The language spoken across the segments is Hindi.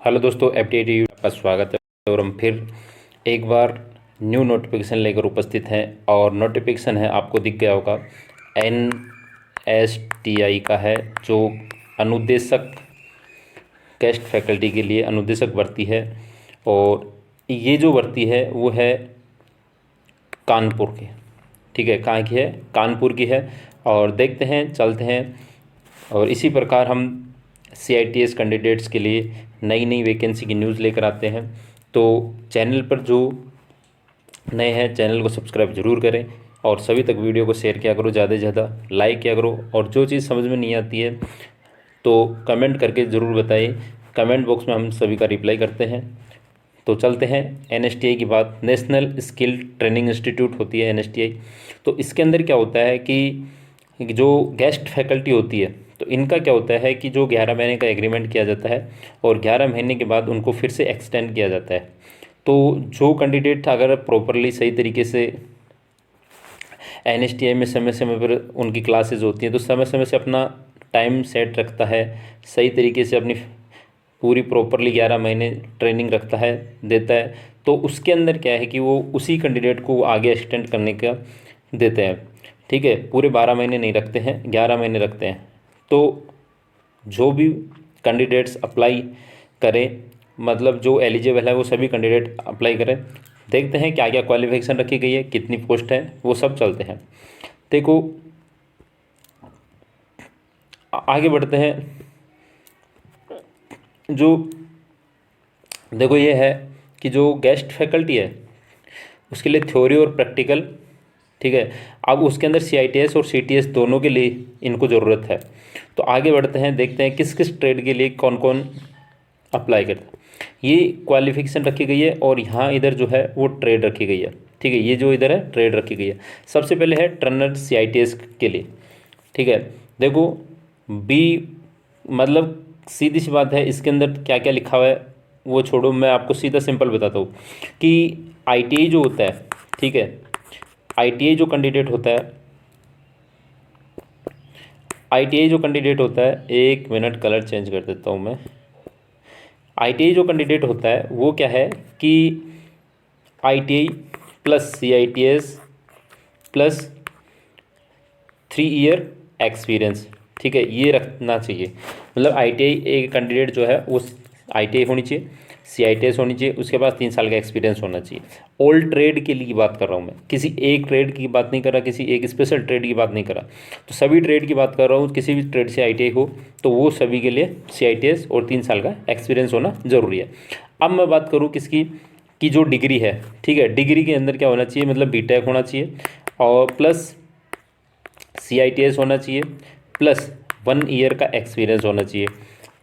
हेलो दोस्तों, FTI का स्वागत है। और हम फिर एक बार न्यू नोटिफिकेशन लेकर उपस्थित हैं और नोटिफिकेशन है, आपको दिख गया होगा, NSTI का है, जो अनुदेशक गेस्ट फैकल्टी के लिए अनुदेशक भर्ती है। और ये जो भर्ती है वो है कानपुर की, ठीक है, कहाँ की है? कानपुर की है। और देखते हैं, चलते हैं। और इसी प्रकार हम CITS कैंडिडेट्स के लिए नई नई वैकेंसी की न्यूज़ लेकर आते हैं। तो चैनल पर जो नए हैं, चैनल को सब्सक्राइब जरूर करें और सभी तक वीडियो को शेयर किया करो, ज़्यादा से ज़्यादा लाइक किया करो। और जो चीज़ समझ में नहीं आती है तो कमेंट करके ज़रूर बताइए, कमेंट बॉक्स में हम सभी का रिप्लाई करते हैं। तो चलते हैं NSTI की बात। नेशनल स्किल ट्रेनिंग इंस्टीट्यूट होती है NSTI। तो इसके अंदर क्या होता है कि जो गेस्ट फैकल्टी होती है, तो इनका क्या होता है कि जो 11 महीने का एग्रीमेंट किया जाता है और 11 महीने के बाद उनको फिर से एक्सटेंड किया जाता है। तो जो कैंडिडेट अगर प्रॉपरली सही तरीके से NSTI में समय समय पर उनकी क्लासेस होती हैं, तो समय समय से अपना टाइम सेट रखता है, सही तरीके से अपनी पूरी प्रॉपरली 11 महीने ट्रेनिंग रखता है, देता है, तो उसके अंदर क्या है कि वो उसी कैंडिडेट को आगे एक्सटेंड करने का देते हैं। ठीक है, पूरे 12 महीने नहीं रखते हैं, 11 महीने रखते हैं। तो जो भी कैंडिडेट्स अप्लाई करें, मतलब जो एलिजिबल है वो सभी कैंडिडेट अप्लाई करें। देखते हैं क्या क्या क्वालिफिकेशन रखी गई है, कितनी पोस्ट है, वो सब चलते हैं। देखो, आगे बढ़ते हैं। जो देखो, ये है कि जो गेस्ट फैकल्टी है उसके लिए थ्योरी और प्रैक्टिकल, ठीक है। अब उसके अंदर CITS और CTS दोनों के लिए इनको ज़रूरत है। तो आगे बढ़ते हैं, देखते हैं किस किस ट्रेड के लिए कौन कौन अप्लाई करता है। ये क्वालिफिकेशन रखी गई है और यहाँ इधर जो है वो ट्रेड रखी गई है, ठीक है। ये जो इधर है ट्रेड रखी गई है। सबसे पहले है ट्रेनर CITS के लिए, ठीक है। देखो, बी मतलब सीधी सी बात है, इसके अंदर क्या क्या लिखा हुआ है वो छोड़ो, मैं आपको सीधा सिंपल बताता हूँ कि ITI जो होता है, ठीक है, ITI जो कैंडिडेट होता है, ITI जो कैंडिडेट होता है, एक मिनट कलर चेंज कर देता हूँ मैं। ITI जो कैंडिडेट होता है वो क्या है कि ITI plus CITS plus 3 year experience, ठीक है, ये रखना चाहिए। मतलब ITI एक कैंडिडेट जो है वो ITI होनी चाहिए, CITS होनी चाहिए, उसके पास 3 साल का एक्सपीरियंस होना चाहिए। ऑल ट्रेड के लिए बात कर रहा हूँ मैं, किसी एक ट्रेड की बात नहीं कर रहा, किसी एक स्पेशल ट्रेड की बात नहीं कर रहा। तो सभी ट्रेड की बात कर रहा हूँ, किसी भी ट्रेड से ITI हो तो वो सभी के लिए CITS और 3 साल का एक्सपीरियंस होना ज़रूरी है। अब मैं बात करूँ किसकी, कि जो डिग्री है, ठीक है, डिग्री के अंदर क्या होना चाहिए, मतलब BTech होना चाहिए और प्लस CITS होना चाहिए प्लस 1 ईयर का एक्सपीरियंस होना चाहिए।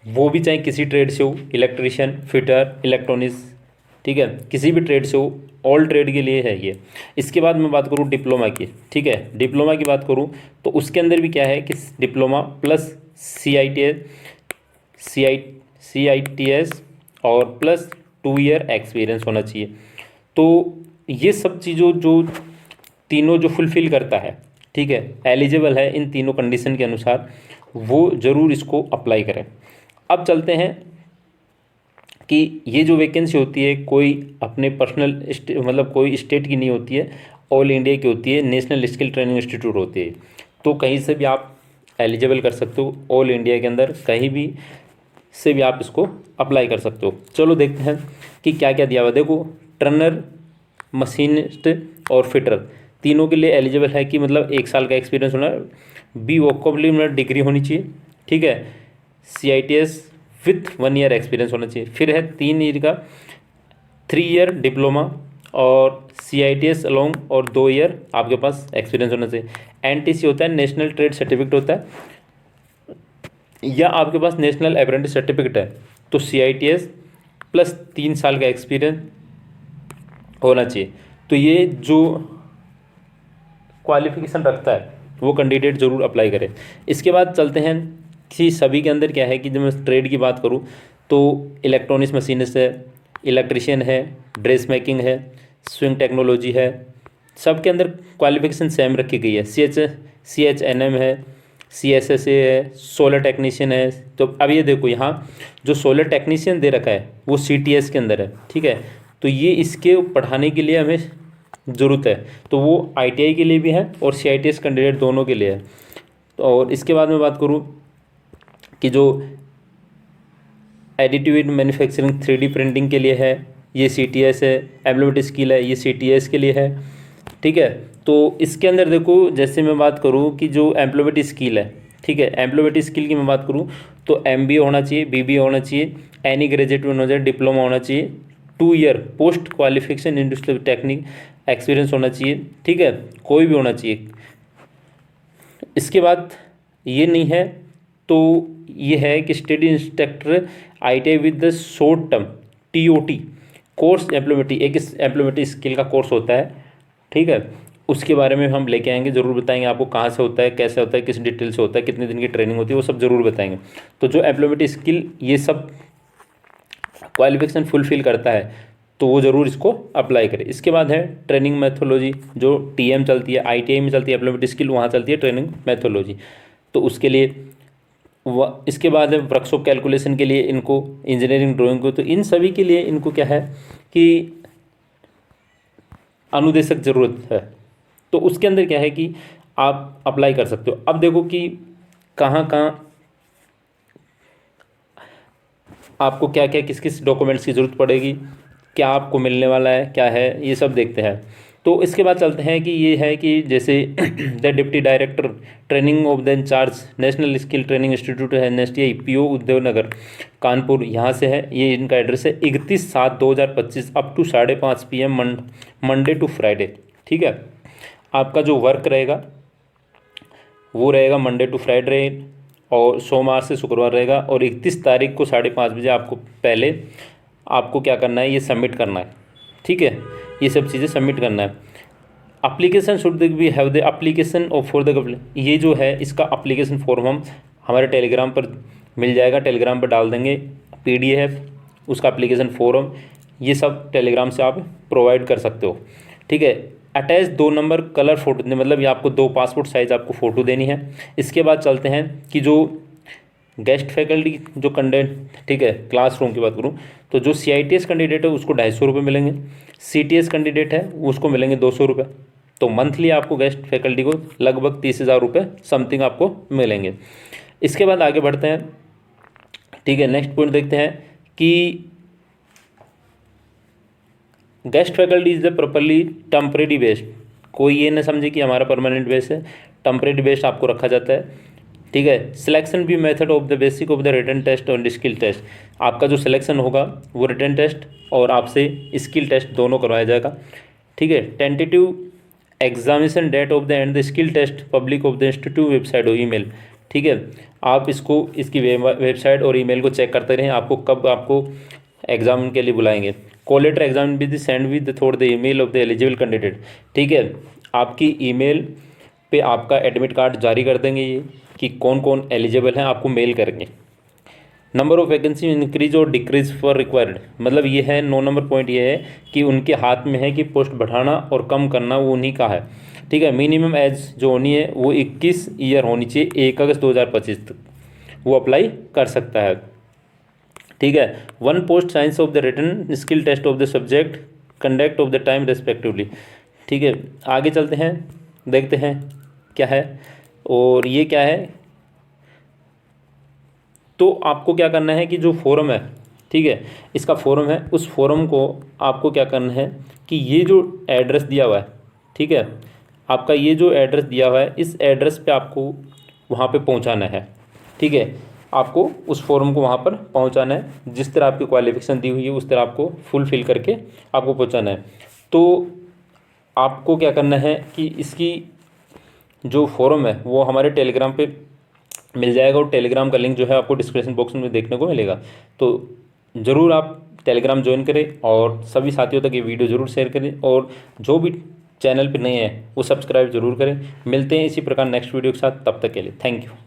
वो भी चाहे किसी ट्रेड से हो, इलेक्ट्रिशियन, फिटर, इलेक्ट्रॉनिक्स, ठीक है, किसी भी ट्रेड से हो, ऑल ट्रेड के लिए है ये। इसके बाद मैं बात करूँ डिप्लोमा की, ठीक है, डिप्लोमा की बात करूँ तो उसके अंदर भी क्या है कि डिप्लोमा प्लस CITS और प्लस 2 ईयर एक्सपीरियंस होना चाहिए। तो ये सब चीज़ों जो तीनों जो फुलफ़िल करता है, ठीक है, एलिजिबल है इन तीनों कंडीशन के अनुसार, वो ज़रूर इसको अप्लाई करें। अब चलते हैं कि ये जो वैकेंसी होती है कोई अपने पर्सनल मतलब कोई स्टेट की नहीं होती है, ऑल इंडिया की होती है, नेशनल स्किल ट्रेनिंग इंस्टीट्यूट होती है। तो कहीं से भी आप एलिजिबल कर सकते हो, ऑल इंडिया के अंदर कहीं भी से भी आप इसको अप्लाई कर सकते हो। चलो देखते हैं कि क्या क्या दिया हुआ। देखो, टर्नर, मशीनिस्ट और फिटर तीनों के लिए एलिजिबल है कि मतलब 1 साल का एक्सपीरियंस होना, बी वोकेबलरी में डिग्री होनी चाहिए, ठीक है, CITS विथ 1 ईयर एक्सपीरियंस होना चाहिए। फिर है 3 ईयर का 3 ईयर डिप्लोमा और CITS अलोंग और 2 ईयर आपके पास एक्सपीरियंस होना चाहिए। NTC होता है, नेशनल ट्रेड सर्टिफिकेट होता है, या आपके पास नेशनल अप्रेंटिस सर्टिफिकेट है तो CITS प्लस 3 साल का एक्सपीरियंस होना चाहिए। तो ये जो क्वालिफिकेशन रखता है वो कैंडिडेट ज़रूर अप्लाई करें। इसके बाद चलते हैं कि सभी के अंदर क्या है कि जब मैं ट्रेड की बात करूँ तो इलेक्ट्रॉनिक्स मशीनिस्ट है, इलेक्ट्रिशियन है, ड्रेस मेकिंग है, स्विंग टेक्नोलॉजी है, सबके अंदर क्वालिफिकेशन सेम रखी गई है। CHNM है, CSSA है, सोलर टेक्नीशियन है। तो अब ये देखो यहाँ जो सोलर टेक्नीशियन दे रखा है वो CTS के अंदर है, ठीक है। तो ये इसके पढ़ाने के लिए हमें ज़रूरत है, तो वो ITI के लिए भी है और CITS कैंडिडेट दोनों के लिए है। और इसके बाद मैं बात करूँ कि जो एडिटिव मैन्युफैक्चरिंग 3D प्रिंटिंग के लिए है, ये CTS है। एम्प्लॉयमेंट स्किल है, ये CTS के लिए है, ठीक है। तो इसके अंदर देखो, जैसे मैं बात करूँ कि जो एम्प्लॉयमेंट स्किल है, ठीक है, एम्प्लॉयमेंट स्किल की मैं बात करूँ तो MBA होना चाहिए, BBA होना चाहिए, एनी ग्रेजुएट होना चाहिए, डिप्लोमा होना चाहिए, 2 year post qualification industrial technique experience होना चाहिए, ठीक है, कोई भी होना चाहिए। इसके बाद ये नहीं है तो ये है कि study instructor ITI with the short term TOT course employment, एक एम्प्लॉयमेंट स्किल का कोर्स होता है, ठीक है। उसके बारे में हम लेके आएंगे, ज़रूर बताएंगे आपको कहाँ से होता है, कैसे होता है, किस डिटेल से होता है, कितने दिन की ट्रेनिंग होती है, वो सब ज़रूर बताएंगे। तो जो एम्प्लॉयमेंट स्किल ये सब क्वालिफिकेशन फुलफिल करता है तो वो ज़रूर इसको अप्लाई करे। इसके बाद है ट्रेनिंग मैथोलॉजी, जो TM चलती है, ITI में चलती है एम्प्लॉयमेंट स्किल, वहाँ चलती है ट्रेनिंग मैथोलॉजी, तो उसके लिए इसके बाद है वर्कशॉप कैलकुलेशन के लिए इनको, इंजीनियरिंग ड्राइंग को, तो इन सभी के लिए इनको क्या है कि अनुदेशक ज़रूरत है। तो उसके अंदर क्या है कि आप अप्लाई कर सकते हो। अब देखो कि कहाँ कहाँ आपको क्या क्या किस किस डॉक्यूमेंट्स की ज़रूरत पड़ेगी, क्या आपको मिलने वाला है, क्या है, ये सब देखते हैं। तो इसके बाद चलते हैं कि ये है कि जैसे the deputy director training of the incharge national skill training institute है NSTI PO उद्योगनगर कानपुर, यहाँ से है। ये इनका एड्रेस है 31/7/2025 up to 5:30 PM Monday to Friday, ठीक है। आपका जो वर्क रहेगा वो रहेगा मंडे टू फ्राइडे और सोमवार से शुक्रवार रहेगा, और 31 तारीख को 5:30 बजे आपको पहले आपको क्या करना है, ये सबमिट करना है, ठीक है, ये सब चीज़ें सबमिट करना है। Application should be have the application of for the, ये जो है इसका अप्लीकेशन फॉर्म हम हमारे टेलीग्राम पर मिल जाएगा, टेलीग्राम पर डाल देंगे PDF उसका एप्लीकेशन फॉर्म, ये सब टेलीग्राम से आप प्रोवाइड कर सकते हो, ठीक है। अटैच 2 नंबर कलर फोटो, मतलब ये आपको 2 पासपोर्ट साइज़ आपको फ़ोटो देनी है। इसके बाद चलते हैं कि जो गेस्ट फैकल्टी जो कैंडिडेट, ठीक है, क्लासरूम की बात करूँ तो जो CITS कैंडिडेट है उसको 250 रुपये मिलेंगे, CTS कैंडिडेट है उसको मिलेंगे 200 रुपये। तो मंथली आपको गेस्ट फैकल्टी को लगभग 30,000 रुपये समथिंग आपको मिलेंगे। इसके बाद आगे बढ़ते हैं, ठीक है, नेक्स्ट पॉइंट देखते हैं कि guest faculty is the properly temporary based, कोई ये ना समझे कि हमारा परमानेंट बेस है, टेम्परेरी बेस्ड आपको रखा जाता है, ठीक है। सिलेक्शन भी method of the basic of the written test और स्किल टेस्ट, आपका जो सिलेक्शन होगा वो रिटन टेस्ट और आपसे स्किल टेस्ट दोनों करवाया जाएगा, ठीक है। Tentative examination date of the and the skill test public of the institute website और ईमेल, ठीक है। आप इसको इसकी वेबसाइट और ईमेल को चेक करते रहें, आपको कब आपको एग्जाम के लिए बुलाएंगे। Call letter exam with send with through the email of the eligible candidate, ठीक है। आपकी ईमेल पे आपका एडमिट कार्ड जारी कर देंगे ये कि कौन कौन एलिजिबल हैं, आपको मेल करेंगे। नंबर ऑफ वैकेंसी इंक्रीज और डिक्रीज फॉर रिक्वायर्ड, मतलब ये है 9 नंबर पॉइंट ये है कि उनके हाथ में है कि पोस्ट बढ़ाना और कम करना वो उन्हीं का है, ठीक है। मिनिमम एज जो होनी है वो 21 ईयर होनी चाहिए, 1 अगस्त 2025 तक वो अप्लाई कर सकता है, ठीक है। 1 post science of the written skill test of the subject conduct of the time respectively, ठीक है। आगे चलते हैं, देखते हैं क्या है और ये क्या है। तो आपको क्या करना है कि जो फॉर्म है, ठीक है, इसका फॉर्म है, उस फॉर्म को आपको क्या करना है कि ये जो एड्रेस दिया हुआ है, ठीक है, आपका ये जो एड्रेस दिया हुआ है इस एड्रेस पे आपको वहाँ पे पहुँचाना है, ठीक है। आपको उस फॉर्म को वहाँ पर पहुँचाना है, जिस तरह आपकी क्वालिफिकेशन दी हुई है उस तरह आपको फुलफिल करके आपको पहुँचाना है। तो आपको क्या करना है कि इसकी जो फॉर्म है वो हमारे टेलीग्राम पे मिल जाएगा, और टेलीग्राम का लिंक जो है आपको डिस्क्रिप्शन बॉक्स में देखने को मिलेगा। तो ज़रूर आप टेलीग्राम ज्वाइन करें और सभी साथियों तक ये वीडियो ज़रूर शेयर करें, और जो भी चैनल पे नए हैं वो सब्सक्राइब ज़रूर करें। मिलते हैं इसी प्रकार नेक्स्ट वीडियो के साथ, तब तक के लिए थैंक यू।